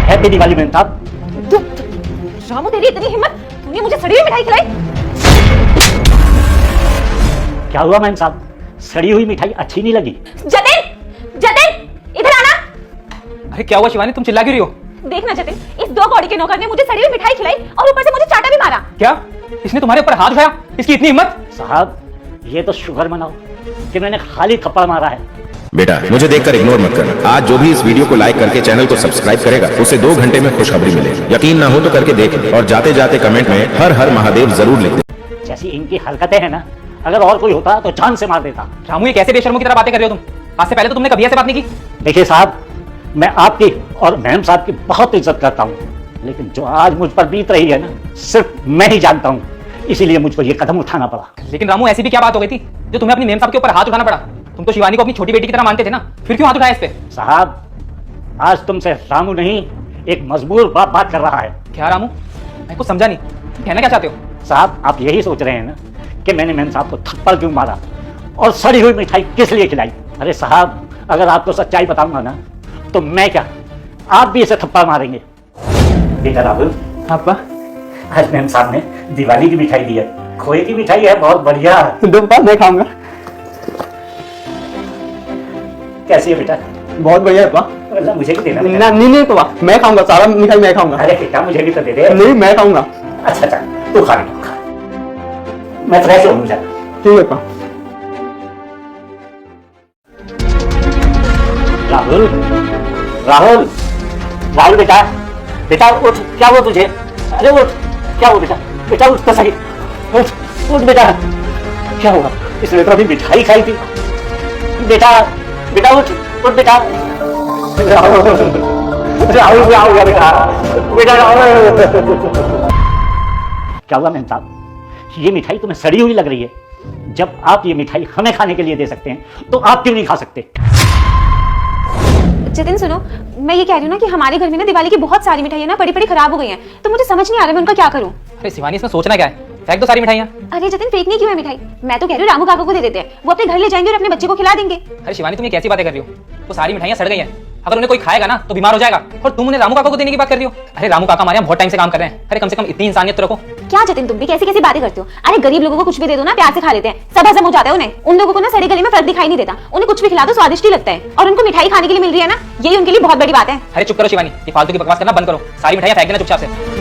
Happy Diwali ma'am साहब। रामू तेरी इतनी हिम्मत, तूने मुझे सड़ी हुई मिठाई खिलाई? क्या हुआ मैम साहब, सड़ी हुई मिठाई अच्छी नहीं लगी? जतिन, जतिन इधर आना। अरे क्या हुआ शिवानी, तुम चिल्ला क्यों रही हो? देखना जतिन, इस 2 कौड़ी के नौकर ने मुझे सड़ी हुई मिठाई खिलाई और ऊपर से मुझे चाटा भी मारा। क्या इसने तुम्हारे ऊपर हाथ उठाया? इसकी इतनी हिम्मत? साहब ये तो शुक्र मनाओ कि मैंने खाली थप्पड़ मारा है। बेटा मुझे देखकर इग्नोर मत कर। आज जो भी इस वीडियो को लाइक करके चैनल को सब्सक्राइब करेगा उसे 2 घंटे में खुशखबरी मिलेगी। यकीन ना हो तो करके देख और जाते जाते कमेंट में हर हर महादेव जरूर लिख दे। जैसी इनकी हरकतें हैं ना, अगर और कोई होता तो जान से मार देता। रामू ये कैसे बेशर्मों की तरह बातें कर रहे हो तुम? आज से पहले तो तुमने कभी ऐसे बात नहीं की। देखिए साहब, मैं आपकी और मैम साहब की बहुत इज्जत करता हूँ, लेकिन जो आज मुझ पर बीत रही है ना, सिर्फ मैं ही जानता हूँ, इसीलिए मुझको ये कदम उठाना पड़ा। लेकिन रामू ऐसी भी क्या बात हो गई थी जो तुम्हें अपनी मेम साहब के ऊपर हाथ उठाना पड़ा? तुम तो शिवानी को अपनी छोटी बेटी की तरह मानते थे ना, फिर क्यों हाथ उठाया इस पे? साहब आज तुमसे रामू नहीं, एक मजबूर बाप बात कर रहा है। क्या रामू, मैं कुछ समझा नहीं, कहना क्या चाहते हो? साहब आप यही सोच रहे हैं ना कि मैंने मैम साहब को थप्पड़ क्यों मारा और सड़ी हुई मिठाई किस लिए खिलाई? अरे साहब अगर आपको सच्चाई बताऊंगा ना तो मैं क्या, आप भी इसे थप्पड़ मारेंगे। बेटा राहुल, पापा आज मैम साहब ने दिवाली की मिठाई दी है, खोए की मिठाई है, बहुत बढ़िया। दो बार मैं खाऊंगा। कैसी है बेटा? बहुत बढ़िया है पापा। मतलब मुझे भी देना बेटा। नहीं पापा, मैं खाऊंगा, सारा मिठाई मैं खाऊंगा। अरे बेटा मुझे भी तो दे दे। नहीं मैं खाऊंगा। अच्छा अच्छा तू खा ले, खा। मैं फ्रेश हो जाना। ठीक है पापा। राहुल राहुल राहुल बेटा, बेटा उठ, क्या हुआ तुझे? अरे उठ, क्या हुआ बेटा? बेटा उठ तो सही, उठ उठ बेटा, क्या हुआ? इसने तो अभी मिठाई खाई थी। बेटा बेटा उठ, उठ बेटा। राहुल राहुल क्या हो गया बेटा? बेटा राहुल क्या हुआ मैम साहब, ये मिठाई तुम्हें सड़ी हुई लग रही है। जब आप ये मिठाई हमें खाने के लिए दे सकते हैं तो आप क्यों नहीं खा सकते? जतिन सुनो, मैं ये कह रही हूँ ना कि हमारे घर में ना दिवाली की बहुत सारी मिठाइयाँ ना पड़ी पड़ी खराब हो गई हैं, तो मुझे समझ नहीं आ रहा मैं उनका क्या करूँ। अरे शिवानी इसमें सोचना क्या है, फेंक दो सारी मिठाइयाँ। अरे जतिन फेंकनी क्यों है मिठाई? मैं तो कह रही हूँ रामू काका को दे देते हैं, वो अपने घर ले जाएंगे और अपने बच्चे को खिला देंगे। अरे शिवानी तुम ये कैसी बातें कर रही हो? वो सारी मिठाइयाँ सड़ गई हैं, अगर उन्हें कोई खाएगा ना तो बीमार हो जाएगा, और तुम उन्हें रामू काका को देने की बात कर रही हो? अरे रामू काका हमारे यहाँ बहुत टाइम से काम कर रहे हैं, अरे कम से कम इतनी इंसानियत तो रखो। क्या जतिन तुम भी कैसी कैसी बातें करते हो? अरे गरीब लोगों को कुछ भी दे दो ना, प्यार से खा लेते हैं, सब हजम हो जाता है उन्हें। उन लोगों को ना सड़ी गली में फर्क दिखाई नहीं देता, उन्हें कुछ भी खिला दो स्वादिष्ट ही लगता है, और उनको मिठाई खाने के लिए मिल रही है ना, यही उनके लिए बहुत बड़ी बात है। अरे चुप करो शिवानी, ये फालतू की बकवास करना बंद करो, सारी मिठाइयाँ फेंक देना चुपचाप से।